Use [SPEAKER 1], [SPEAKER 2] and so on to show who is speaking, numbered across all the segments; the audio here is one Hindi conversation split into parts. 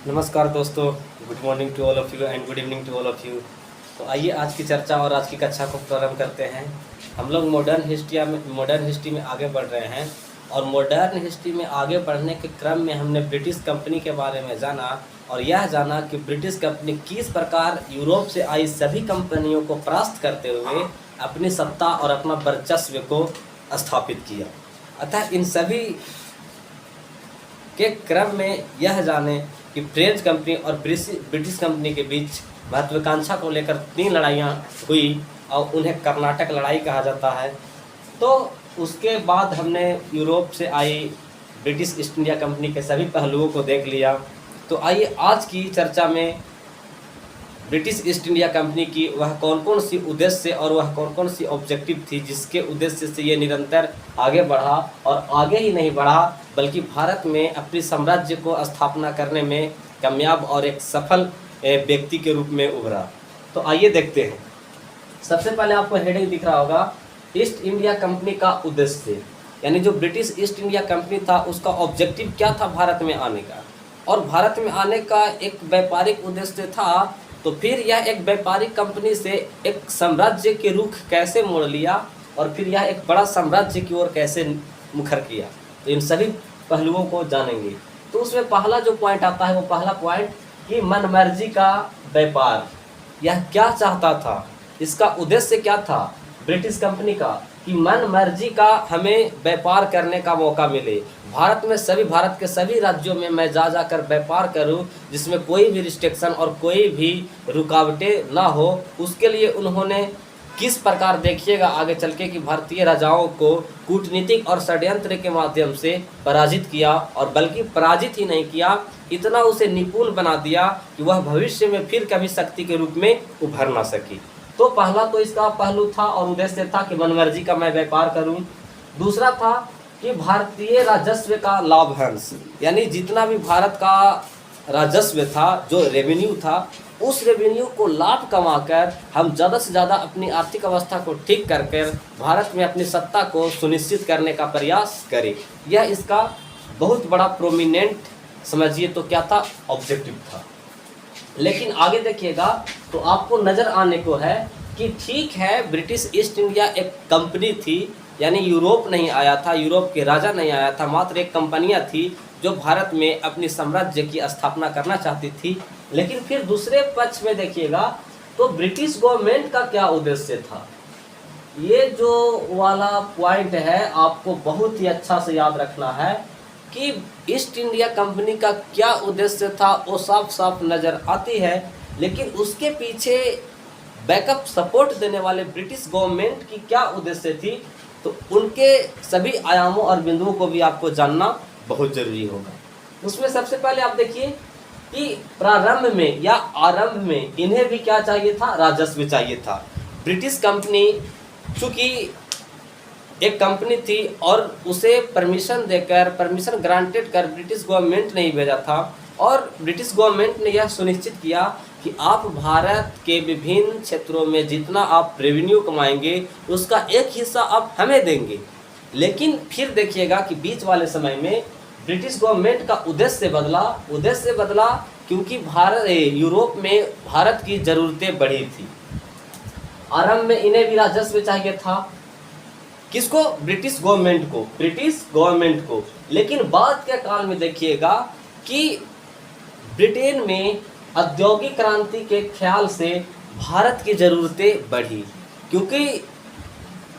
[SPEAKER 1] नमस्कार दोस्तों, good morning to all of you and good evening to all of you. तो आइए आज की चर्चा और आज की कक्षा को प्रारंभ करते हैं। हम लोग मॉडर्न हिस्ट्री में आगे बढ़ रहे हैं और मॉडर्न हिस्ट्री में आगे बढ़ने के क्रम में हमने ब्रिटिश कंपनी के बारे में जाना और यह जाना कि ब्रिटिश कंपनी किस प्रकार यूरोप से आई सभी कंपनियों को परास्त करते हुए अपनी सत्ता और अपना वर्चस्व को स्थापित किया। अतः इन सभी के क्रम में यह जाने कि फ्रेंच कंपनी और ब्रिटिश कंपनी के बीच महत्वाकांक्षा को लेकर 3 लड़ाइयाँ हुई और उन्हें कर्नाटक लड़ाई कहा जाता है। तो उसके बाद हमने यूरोप से आई ब्रिटिश ईस्ट इंडिया कंपनी के सभी पहलुओं को देख लिया। तो आइए आज की चर्चा में ब्रिटिश ईस्ट इंडिया कंपनी की वह कौन कौन सी उद्देश्य और वह कौन कौन सी ऑब्जेक्टिव थी जिसके उद्देश्य से ये निरंतर आगे बढ़ा और आगे ही नहीं बढ़ा बल्कि भारत में अपनी साम्राज्य को स्थापना करने में कामयाब और एक सफल व्यक्ति के रूप में उभरा। तो आइए देखते हैं। सबसे पहले आपको हेडिंग दिख रहा होगा, ईस्ट इंडिया कंपनी का उद्देश्य, यानी जो ब्रिटिश ईस्ट इंडिया कंपनी था उसका ऑब्जेक्टिव क्या था भारत में आने का। और भारत में आने का एक व्यापारिक उद्देश्य था, तो फिर यह एक व्यापारिक कंपनी से एक साम्राज्य के रुख कैसे मोड़ लिया और फिर यह एक बड़ा साम्राज्य की ओर कैसे मुखर किया। तो इन सभी पहलुओं को जानेंगे। तो उसमें पहला जो पॉइंट आता है वो पहला पॉइंट कि मनमर्जी का व्यापार। यह क्या चाहता था, इसका उद्देश्य क्या था ब्रिटिश कंपनी का कि मन मर्जी का हमें व्यापार करने का मौका मिले। भारत के सभी राज्यों में मैं जा कर व्यापार करूं जिसमें कोई भी रिस्ट्रिक्शन और कोई भी रुकावटें ना हो। उसके लिए उन्होंने किस प्रकार देखिएगा आगे चल के कि भारतीय राजाओं को कूटनीतिक और षड्यंत्र के माध्यम से पराजित किया और बल्कि पराजित ही नहीं किया, इतना उसे निपुण बना दिया कि वह भविष्य में फिर कभी शक्ति के रूप में उभर ना सकी। तो पहला तो इसका पहलू था और उद्देश्य था कि मनमर्जी का मैं व्यापार करूं। दूसरा था कि भारतीय राजस्व का लाभांश, यानी जितना भी भारत का राजस्व था, जो रेवेन्यू था, उस रेवेन्यू को लाभ कमाकर हम ज़्यादा से ज़्यादा अपनी आर्थिक अवस्था को ठीक कर भारत में अपनी सत्ता को सुनिश्चित करने का प्रयास करें। यह इसका बहुत बड़ा प्रोमिनेंट समझिए तो क्या था, ऑब्जेक्टिव था। लेकिन आगे देखिएगा तो आपको नज़र आने को है कि ठीक है, ब्रिटिश ईस्ट इंडिया एक कंपनी थी, यानी यूरोप नहीं आया था, यूरोप के राजा नहीं आया था, मात्र एक कंपनियां थी जो भारत में अपनी साम्राज्य की स्थापना करना चाहती थी। लेकिन फिर दूसरे पक्ष में देखिएगा तो ब्रिटिश गवर्नमेंट का क्या उद्देश्य था। ये जो वाला पॉइंट है आपको बहुत ही अच्छा से याद रखना है कि ईस्ट इंडिया कंपनी का क्या उद्देश्य था वो साफ साफ नज़र आती है। लेकिन उसके पीछे बैकअप सपोर्ट देने वाले ब्रिटिश गवर्नमेंट की क्या उद्देश्य थी, तो उनके सभी आयामों और बिंदुओं को भी आपको जानना बहुत ज़रूरी होगा। उसमें सबसे पहले आप देखिए कि प्रारंभ में या आरंभ में इन्हें भी क्या चाहिए था, राजस्व चाहिए था। ब्रिटिश कंपनी चूँकि एक कंपनी थी और उसे परमिशन ग्रांटेड कर ब्रिटिश गवर्नमेंट ने ही भेजा था और ब्रिटिश गवर्नमेंट ने यह सुनिश्चित किया कि आप भारत के विभिन्न क्षेत्रों में जितना आप रेवेन्यू कमाएंगे उसका एक हिस्सा आप हमें देंगे। लेकिन फिर देखिएगा कि बीच वाले समय में ब्रिटिश गवर्नमेंट का उद्देश्य बदला क्योंकि यूरोप में भारत की ज़रूरतें बढ़ी थी। आरंभ में इन्हें भी राजस्व चाहिए था, किसको, ब्रिटिश गवर्नमेंट को। लेकिन बाद के काल में देखिएगा कि ब्रिटेन में औद्योगिक क्रांति के ख्याल से भारत की ज़रूरतें बढ़ी क्योंकि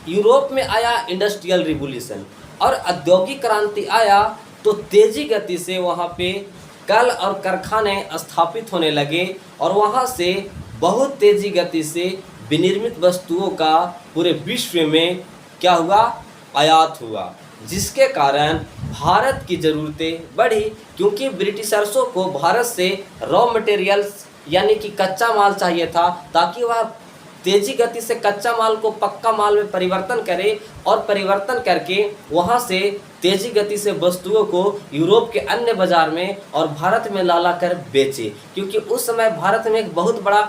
[SPEAKER 1] यूरोप में आया इंडस्ट्रियल रिवॉल्यूशन और औद्योगिक क्रांति आया तो तेज़ी गति से वहाँ पे कल और कारखाने स्थापित होने लगे और वहाँ से बहुत तेज़ी गति से विनिर्मित वस्तुओं का पूरे विश्व में क्या हुआ, आयात हुआ, जिसके कारण भारत की ज़रूरतें बढ़ी क्योंकि ब्रिटिशर्सों को भारत से रॉ मटेरियल्स यानी कि कच्चा माल चाहिए था ताकि वह तेज़ी गति से कच्चा माल को पक्का माल में परिवर्तन करे और परिवर्तन करके वहाँ से तेज़ी गति से वस्तुओं को यूरोप के अन्य बाज़ार में और भारत में ला कर बेचे। क्योंकि उस समय भारत में एक बहुत बड़ा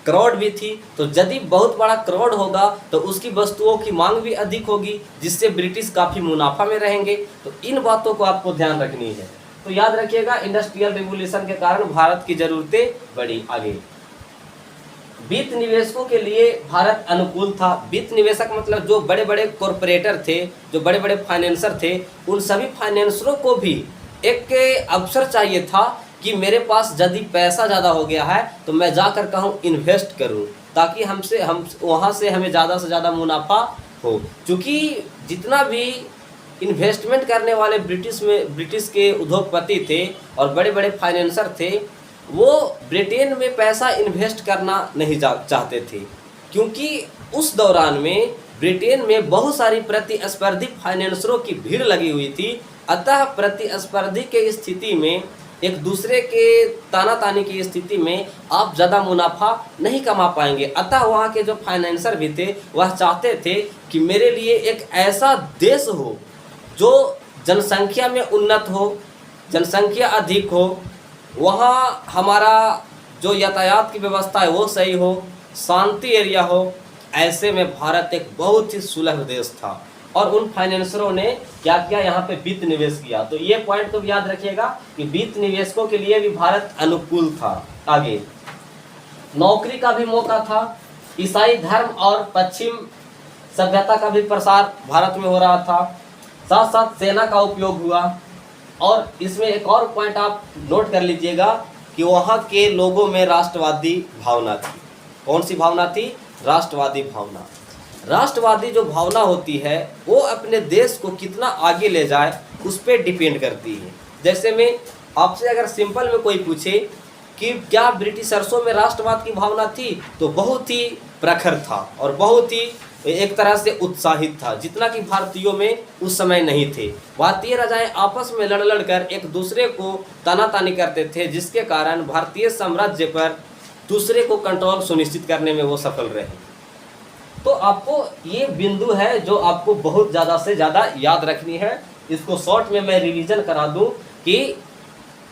[SPEAKER 1] क्राउड भी थी, तो यदि बहुत बड़ा क्राउड होगा तो उसकी वस्तुओं की मांग भी अधिक होगी जिससे ब्रिटिश काफ़ी मुनाफा में रहेंगे। तो इन बातों को आपको ध्यान रखनी है। तो याद रखिएगा इंडस्ट्रियल रिवॉल्यूशन के कारण भारत की जरूरतें बढ़ी। आगे, वित्त निवेशकों के लिए भारत अनुकूल था। वित्त निवेशक मतलब जो बड़े बड़े कॉरपोरेटर थे, जो बड़े बड़े फाइनेंसर थे, उन सभी फाइनेंसरों को भी एक अवसर चाहिए था कि मेरे पास यदि पैसा ज़्यादा हो गया है तो मैं जाकर कहूँ इन्वेस्ट करूँ, ताकि हम वहाँ से हमें ज़्यादा से ज़्यादा मुनाफा हो। क्योंकि जितना भी इन्वेस्टमेंट करने वाले ब्रिटिश के उद्योगपति थे और बड़े बड़े फाइनेंसर थे, वो ब्रिटेन में पैसा इन्वेस्ट करना नहीं चाहते थे, क्योंकि उस दौरान में ब्रिटेन में बहुत सारी प्रतिस्पर्धी फाइनेंसरों की भीड़ लगी हुई थी। अतः प्रतिस्पर्धी के स्थिति में, एक दूसरे के तानातानी की स्थिति में आप ज़्यादा मुनाफा नहीं कमा पाएंगे। अतः वहाँ के जो फाइनेंसर भी थे वह चाहते थे कि मेरे लिए एक ऐसा देश हो जो जनसंख्या में उन्नत हो, जनसंख्या अधिक हो, वहाँ हमारा जो यातायात की व्यवस्था है वो सही हो, शांति एरिया हो। ऐसे में भारत एक बहुत ही सुलभ देश था और उन फाइनेंसरों ने क्या किया, यहाँ पे वित्त निवेश किया। तो ये पॉइंट तो याद रखिएगा कि वित्त निवेशकों के लिए भी भारत अनुकूल था। आगे, नौकरी का भी मौका था। ईसाई धर्म और पश्चिम सभ्यता का भी प्रसार भारत में हो रहा था। साथ साथ सेना का उपयोग हुआ। और इसमें एक और पॉइंट आप नोट कर लीजिएगा कि वहाँ के लोगों में राष्ट्रवादी भावना थी। कौन सी भावना थी? राष्ट्रवादी भावना। राष्ट्रवादी जो भावना होती है वो अपने देश को कितना आगे ले जाए उस पर डिपेंड करती है। जैसे में आपसे अगर सिंपल में कोई पूछे कि क्या ब्रिटिशर्सों में राष्ट्रवाद की भावना थी, तो बहुत ही प्रखर था और बहुत ही एक तरह से उत्साहित था, जितना कि भारतीयों में उस समय नहीं थे। भारतीय राजाएं आपस में लड़ कर एक दूसरे को तानातानी करते थे, जिसके कारण भारतीय साम्राज्य पर दूसरे को कंट्रोल सुनिश्चित करने में वो सफल रहे। तो आपको ये बिंदु है जो आपको बहुत ज़्यादा से ज़्यादा याद रखनी है। इसको शॉर्ट में मैं रिवीजन करा दूं कि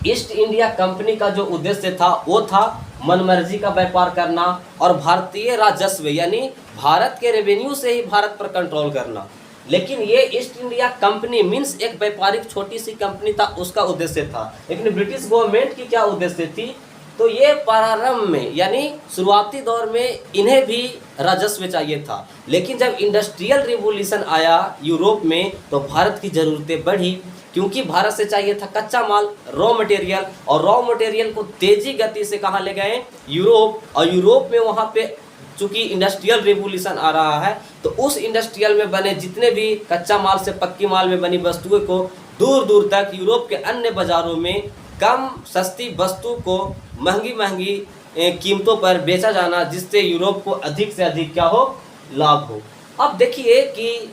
[SPEAKER 1] ईस्ट इंडिया कंपनी का जो उद्देश्य था वो था मनमर्जी का व्यापार करना और भारतीय राजस्व यानी भारत के रेवेन्यू से ही भारत पर कंट्रोल करना। लेकिन ये ईस्ट इंडिया कंपनी मीन्स एक व्यापारिक छोटी सी कंपनी था, उसका उद्देश्य था। लेकिन ब्रिटिश गवर्नमेंट की क्या उद्देश्य थी? तो ये प्रारंभ में यानी शुरुआती दौर में इन्हें भी राजस्व चाहिए था। लेकिन जब इंडस्ट्रियल रिवॉल्यूशन आया यूरोप में तो भारत की ज़रूरतें बढ़ी, क्योंकि भारत से चाहिए था कच्चा माल, रॉ मटेरियल, और रॉ मटेरियल को तेजी गति से कहाँ ले गए? यूरोप। और यूरोप में वहाँ पे चूँकि इंडस्ट्रियल रिवॉल्यूशन आ रहा है तो उस इंडस्ट्रियल में बने जितने भी कच्चा माल से पक्की माल में बनी वस्तुओं को दूर दूर तक यूरोप के अन्य बाज़ारों में कम सस्ती वस्तु को महंगी कीमतों पर बेचा जाना, जिससे यूरोप को अधिक से अधिक क्या हो? लाभ हो। अब देखिए कि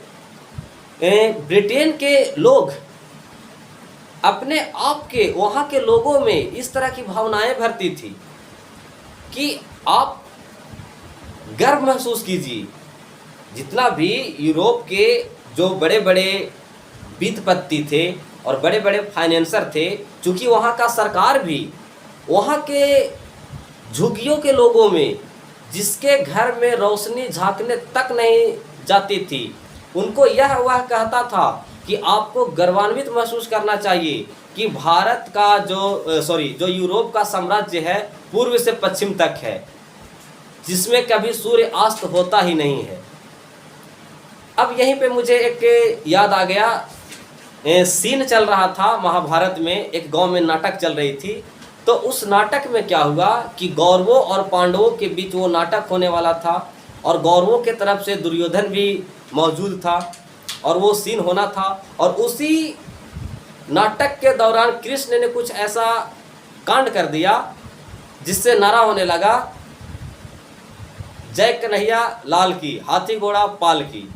[SPEAKER 1] ब्रिटेन के लोग अपने आप के वहाँ के लोगों में इस तरह की भावनाएं भरती थी कि आप गर्व महसूस कीजिए। जितना भी यूरोप के जो बड़े बड़े वित्तपति थे और बड़े बड़े फाइनेंसर थे, चूँकि वहाँ का सरकार भी वहाँ के झुग्गियों के लोगों में, जिसके घर में रोशनी झांकने तक नहीं जाती थी, उनको वह कहता था कि आपको गर्वान्वित महसूस करना चाहिए कि भारत का जो यूरोप का साम्राज्य है पूर्व से पश्चिम तक है, जिसमें कभी सूर्य अस्त होता ही नहीं है। अब यहीं पे मुझे एक याद आ गया, सीन चल रहा था महाभारत में, एक गांव में नाटक चल रही थी। तो उस नाटक में क्या हुआ कि कौरवों और पांडवों के बीच वो नाटक होने वाला था और कौरवों के तरफ से दुर्योधन भी मौजूद था और वो सीन होना था। और उसी नाटक के दौरान कृष्ण ने कुछ ऐसा कांड कर दिया जिससे नारा होने लगा, जय कन्हैया लाल की, हाथी घोड़ा पाल की।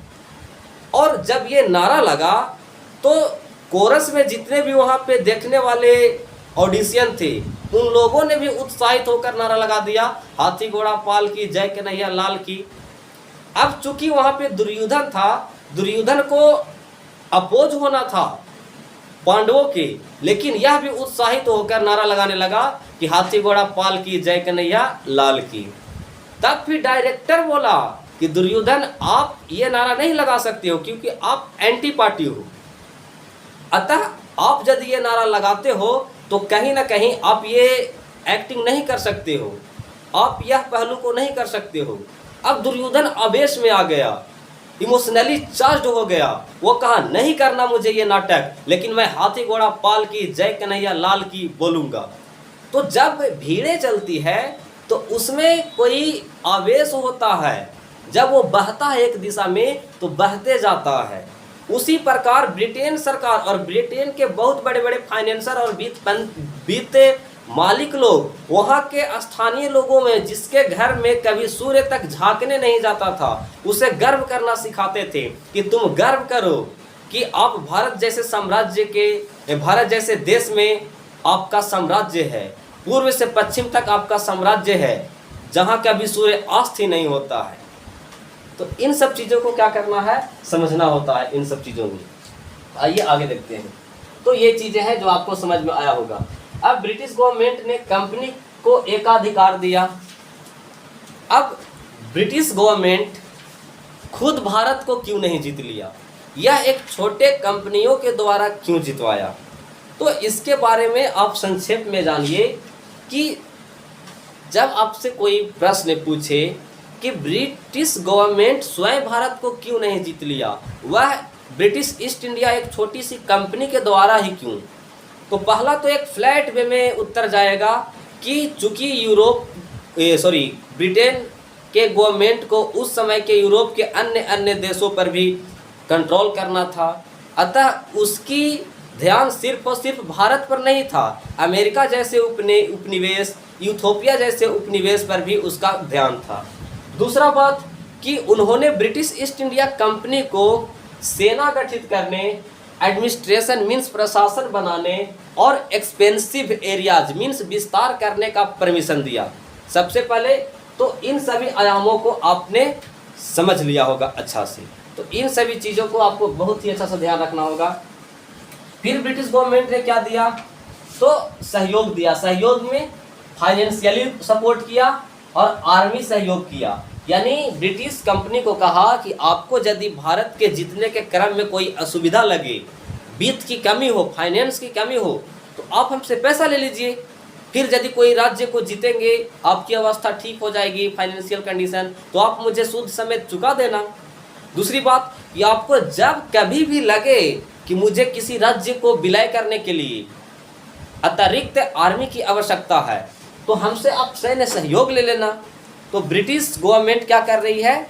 [SPEAKER 1] और जब ये नारा लगा तो कोरस में जितने भी वहाँ पे देखने वाले ऑडिशियन थे उन लोगों ने भी उत्साहित होकर नारा लगा दिया, हाथी घोड़ा पाल की, जय कन्हैया लाल की। अब चूंकि वहाँ पे दुर्योधन था, दुर्योधन को अपोज होना था पांडवों के, लेकिन यह भी उत्साहित होकर नारा लगाने लगा कि हाथी घोड़ा पाल की, जय कन्हैया लाल की। तब फिर डायरेक्टर बोला कि दुर्योधन आप ये नारा नहीं लगा सकते हो क्योंकि आप एंटी पार्टी हो। अतः आप यदि ये नारा लगाते हो तो कहीं ना कहीं आप ये एक्टिंग नहीं कर सकते हो, आप यह पहलू को नहीं कर सकते हो। अब दुर्योधन आवेश में आ गया, इमोशनली चार्ज हो गया, वो कहा नहीं करना मुझे ये नाटक, लेकिन मैं हाथी घोड़ा पाल की जय कन्हैया लाल की बोलूँगा। तो जब भीड़ें चलती है तो उसमें कोई आवेश होता है, जब वो बहता है एक दिशा में तो बहते जाता है। उसी प्रकार ब्रिटेन सरकार और ब्रिटेन के बहुत बड़े बड़े फाइनेंसर और वित्त मालिक लोग वहाँ के स्थानीय लोगों में जिसके घर में कभी सूर्य तक झांकने नहीं जाता था, उसे गर्व करना सिखाते थे कि तुम गर्व करो कि आप भारत जैसे साम्राज्य के, भारत जैसे देश में आपका साम्राज्य है, पूर्व से पश्चिम तक आपका साम्राज्य है, जहाँ कभी सूर्य अस्त ही नहीं होता है। तो इन सब चीज़ों को क्या करना है, समझना होता है इन सब चीज़ों में। आइए आगे देखते हैं। तो ये चीज़ें हैं जो आपको समझ में आया होगा। अब ब्रिटिश गवर्नमेंट ने कंपनी को एकाधिकार दिया। अब ब्रिटिश गवर्नमेंट खुद भारत को क्यों नहीं जीत लिया, यह एक छोटे कंपनियों के द्वारा क्यों जितवाया, तो इसके बारे में आप संक्षेप में जानिए कि जब आपसे कोई प्रश्न पूछे कि ब्रिटिश गवर्नमेंट स्वयं भारत को क्यों नहीं जीत लिया, वह ब्रिटिश ईस्ट इंडिया एक छोटी सी कंपनी के द्वारा ही क्यों, तो पहला तो एक फ्लैट वे में उत्तर जाएगा कि चूंकि ब्रिटेन के गवर्नमेंट को उस समय के यूरोप के अन्य देशों पर भी कंट्रोल करना था, अतः उसकी ध्यान सिर्फ और सिर्फ भारत पर नहीं था, अमेरिका जैसे उपनिवेश, इथियोपिया जैसे उपनिवेश पर भी उसका ध्यान था। दूसरा बात कि उन्होंने ब्रिटिश ईस्ट इंडिया कंपनी को सेना गठित करने, एडमिनिस्ट्रेशन मीन्स प्रशासन बनाने और एक्सपेंसिव एरियाज मीन्स विस्तार करने का परमिशन दिया। सबसे पहले तो इन सभी आयामों को आपने समझ लिया होगा अच्छा से, तो इन सभी चीज़ों को आपको बहुत ही अच्छा से ध्यान रखना होगा। फिर ब्रिटिश गवर्नमेंट ने क्या दिया, तो सहयोग दिया। सहयोग में फाइनेंशियली सपोर्ट किया और आर्मी सहयोग किया। यानी ब्रिटिश कंपनी को कहा कि आपको यदि भारत के जीतने के क्रम में कोई असुविधा लगे, वित्त की कमी हो, फाइनेंस की कमी हो, तो आप हमसे पैसा ले लीजिए, फिर यदि कोई राज्य को जीतेंगे, आपकी अवस्था ठीक हो जाएगी, फाइनेंशियल कंडीशन, तो आप मुझे सूद समेत चुका देना। दूसरी बात कि आपको जब कभी भी लगे कि मुझे किसी राज्य को विलय करने के लिए अतिरिक्त आर्मी की आवश्यकता है, तो हमसे आप सैन्य सहयोग ले लेना। तो ब्रिटिश गवर्नमेंट क्या कर रही है,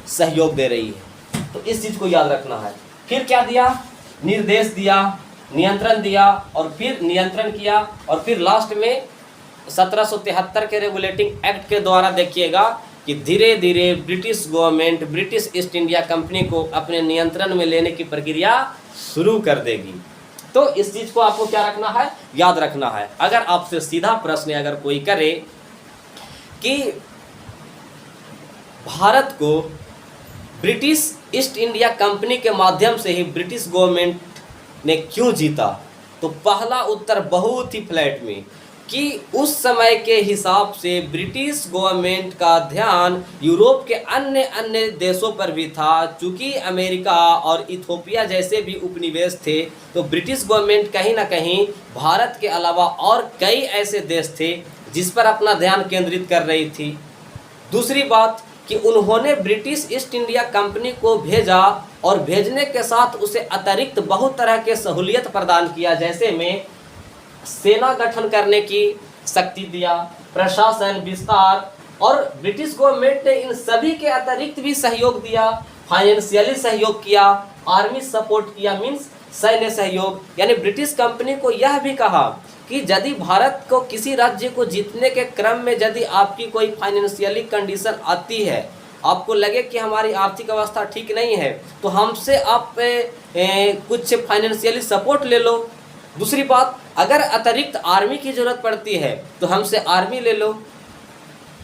[SPEAKER 1] सहयोग दे रही है, तो इस चीज़ को याद रखना है। फिर क्या दिया, निर्देश दिया, नियंत्रण दिया, और फिर नियंत्रण किया, और फिर लास्ट में 1773 के रेगुलेटिंग एक्ट के द्वारा देखिएगा कि धीरे धीरे British government British east India company को अपने नियंत्रण में लेने की प्रक्रिया शुरू कर देगी। तो इस चीज़ को आपको क्या रखना है, याद रखना है। अगर आपसे सीधा प्रश्न अगर कोई करे कि भारत को ब्रिटिश ईस्ट इंडिया कंपनी के माध्यम से ही ब्रिटिश गवर्नमेंट ने क्यों जीता, तो पहला उत्तर बहुत ही फ्लैट में कि उस समय के हिसाब से ब्रिटिश गवर्नमेंट का ध्यान यूरोप के अन्य देशों पर भी था। चूँकि अमेरिका और इथियोपिया जैसे भी उपनिवेश थे, तो ब्रिटिश गवर्नमेंट कहीं ना कहीं भारत के अलावा और कई ऐसे देश थे जिस पर अपना ध्यान केंद्रित कर रही थी। दूसरी बात कि उन्होंने ब्रिटिश ईस्ट इंडिया कंपनी को भेजा और भेजने के साथ उसे अतिरिक्त बहुत तरह के सहूलियत प्रदान किया, जैसे में सेना गठन करने की शक्ति दिया, प्रशासन विस्तार, और ब्रिटिश गवर्नमेंट ने इन सभी के अतिरिक्त भी सहयोग दिया, फाइनेंशियली सहयोग किया, आर्मी सपोर्ट किया मीन्स सैन्य सहयोग। यानी ब्रिटिश कंपनी को यह भी कहा कि यदि भारत को किसी राज्य को जीतने के क्रम में यदि आपकी कोई फाइनेंशियली कंडीशन आती है, आपको लगे कि हमारी आर्थिक अवस्था ठीक नहीं है, तो हमसे आप कुछ फाइनेंशियली सपोर्ट ले लो। दूसरी बात, अगर अतिरिक्त आर्मी की ज़रूरत पड़ती है तो हमसे आर्मी ले लो।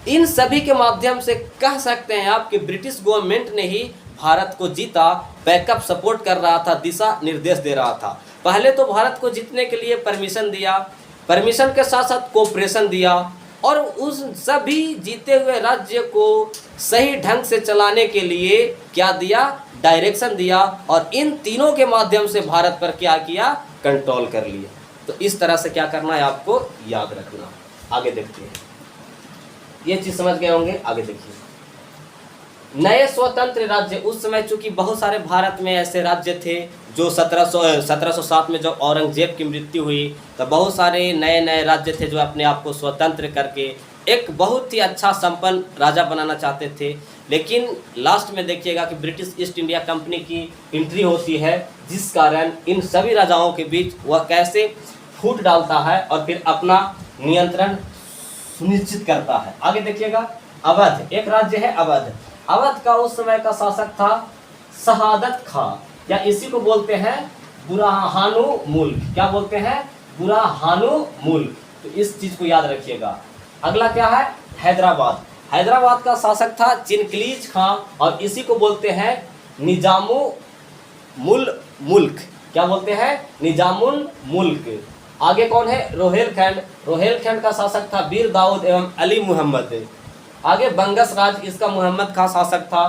[SPEAKER 1] इन सभी के माध्यम से कह सकते हैं आप कि ब्रिटिश गवर्नमेंट ने ही भारत को जीता, बैकअप सपोर्ट कर रहा था, दिशा निर्देश दे रहा था। पहले तो भारत को जीतने के लिए परमिशन दिया, परमिशन के साथ साथ कोऑपरेशन दिया, और उस सभी जीते हुए राज्य को सही ढंग से चलाने के लिए क्या दिया, डायरेक्शन दिया, और इन तीनों के माध्यम से भारत पर क्या किया, कंट्रोल कर लिया। तो इस तरह से क्या करना है आपको याद रखना। आगे देखते हैं, ये चीज़ समझ गए होंगे। आगे देखिए, नए स्वतंत्र राज्य, उस समय चूंकि बहुत सारे भारत में ऐसे राज्य थे जो 1707 में जब औरंगजेब की मृत्यु हुई तो बहुत सारे नए नए राज्य थे जो अपने आप को स्वतंत्र करके एक बहुत ही अच्छा संपन्न राजा बनाना चाहते थे। लेकिन लास्ट में देखिएगा कि ब्रिटिश ईस्ट इंडिया कंपनी की एंट्री होती है, जिस कारण इन सभी राजाओं के बीच वह कैसे फूट डालता है और फिर अपना नियंत्रण सुनिश्चित करता है। आगे देखिएगा, अवध एक राज्य है अवध। अवध का उस समय का शासक था शहादत खां, या इसी को बोलते हैं बुरहानु मुल्क। क्या बोलते हैं? बुरहानु मुल्क। तो इस चीज को याद रखिएगा। अगला क्या है? हैदराबाद। हैदराबाद का शासक था चिनकलीज खां और इसी को बोलते हैं निजामुल मुल्क। क्या बोलते हैं? निजामुल मुल्क। आगे कौन है? रोहेलखंड। रोहेलखंड का शासक था बीर दाऊद एवं अली मुहम्मद। आगे बंगस राज, इसका मोहम्मद खां शासक था।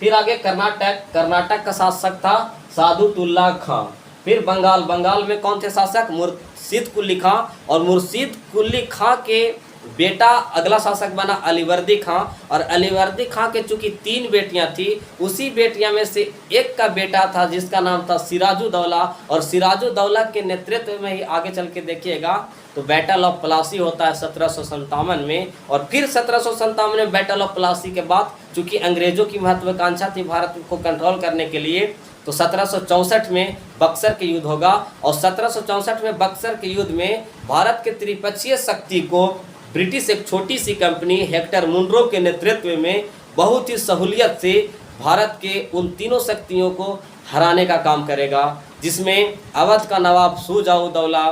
[SPEAKER 1] फिर आगे कर्नाटक, कर्नाटक का शासक था सादुतुल्लाह खां। फिर बंगाल, बंगाल में कौन थे शासक? मुर्शिद कुली खां, और मुर्शिद कुली खां के बेटा अगला शासक बना अलीवर्दी खां। और अलीवर्दी खां के चूंकि 3 बेटियां थी, उसी बेटियां में से एक का बेटा था जिसका नाम था सिराजुद्दौला, और सिराजुद्दौला के नेतृत्व में ही आगे चल के देखिएगा तो बैटल ऑफ प्लासी होता है 1757 में। और फिर 1757 में बैटल ऑफ प्लासी के बाद चूंकि अंग्रेजों की महत्वाकांक्षा थी भारत को कंट्रोल करने के लिए, तो 1764 में बक्सर के युद्ध होगा। और 1764 में बक्सर के युद्ध में भारत के त्रिपक्षीय शक्ति को ब्रिटिश एक छोटी सी कंपनी हेक्टर मुनरो के नेतृत्व में बहुत ही सहूलियत से भारत के उन तीनों शक्तियों को हराने का काम करेगा, जिसमें अवध का नवाब शुजाउद्दौला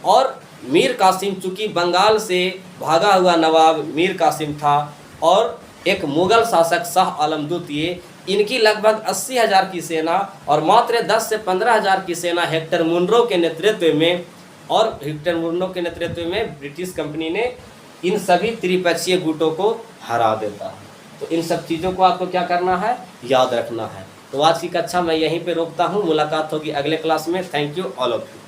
[SPEAKER 1] और मीर कासिम, चूँकि बंगाल से भागा हुआ नवाब मीर कासिम था, और एक मुगल शासक शाह आलम द्वितीय, इनकी लगभग 80,000 की सेना और मात्र 10 से 15,000 की सेना हेक्टर मुनरो के नेतृत्व में, और हेक्टर मुनरो के नेतृत्व में ब्रिटिश कंपनी ने इन सभी त्रिपक्षीय गुटों को हरा देता है। तो इन सब चीज़ों को आपको क्या करना है? याद रखना है। तो आज की कक्षा मैं यहीं पे रोकता हूँ। मुलाकात होगी अगले क्लास में। Thank you all of you.